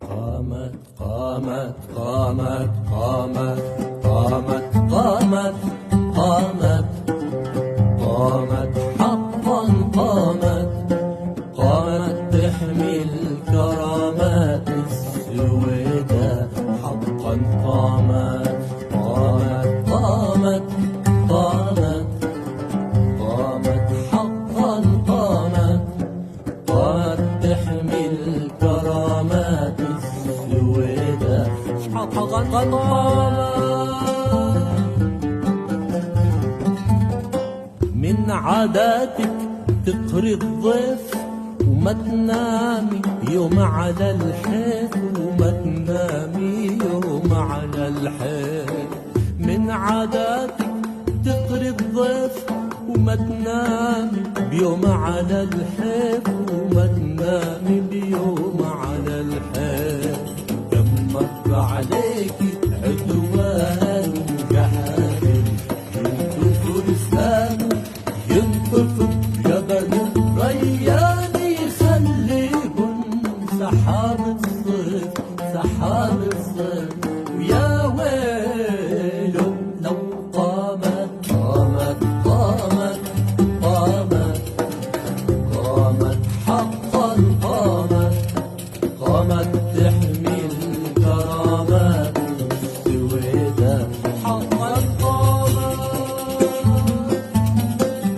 قامت قامت قامت قامت قامت قامت قامت قامت حقا قامت قامت تحمي الكرامات السويداء حقا قامت قامت قامت قامت قامت حقا قامت قامت تحمي الكرامات السويداء حقا قامت من عاداتك تقري الضيف وما تنامي يوم على الحيط وما تنامي يوم على الحيط من عاداتك تقري الضيف وما تنامي بيوم على الحيط وما تنامي بيوم على الحيط كم مر عليكي عدوان وجحافل ينطوا فرسان ينطفوا جبل ريان يخليهم سحاب الصيف سحاب الصيف ويا ويلهم لو قامت قامت قامت قامت قامت حقا قامت قامت تحمي الكرامات السويداء حقا قامت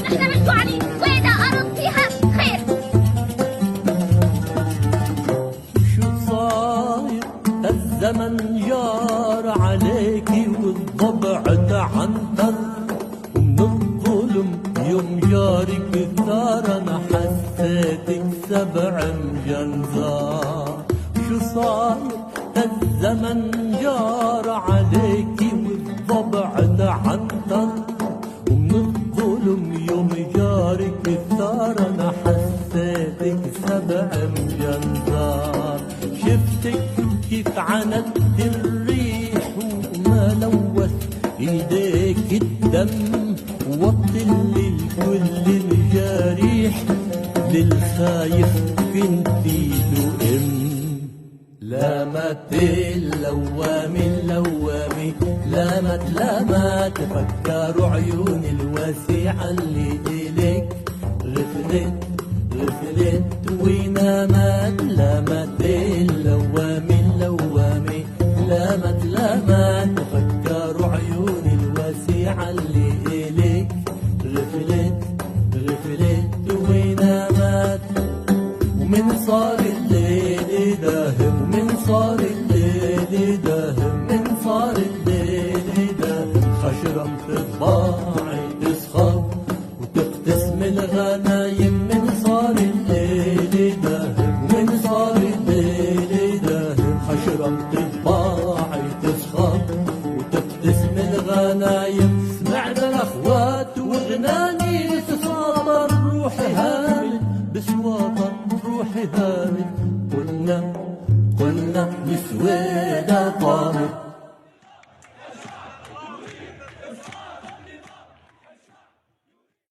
نحن بنحكوا عن السويداء أرض فيها خير. شو صاير الزمن جار عليكي والضبع تعنتر ومن الظلم يوم جارك ثار انا حسيتك سبع مجنزار شو صاير الزمن جار عليكي والضبع تعنتر ومن الظلم يوم جارك ثار انا حسيتك سبع مجنزار شفتك كيف عندت الريح وما لوث ايديك الدم وطل الكل الجريح للخايف كنتي له لامت اللوام اللوامي لامت تفكروا عيون الواسعة اللي إليك غفلت غفلت ونامت لامت اللوامي اللوامي لامت تفكروا عيون الواسعة اللي إليك غفلت غفلت ونامت ومن صار الليل داهم من صار الليل داهم من صار الليل داهم خشرم في طباعي تسخر وتقتسم الغنايم من صار الليل داهم من صار الليل داهم خشرم في طباعي تسخر وتقتسم الغنايم سمعنا الاخوات وغناني تساطر روحي هامل بسواطر روحي هامل قلنا للسويداء قامت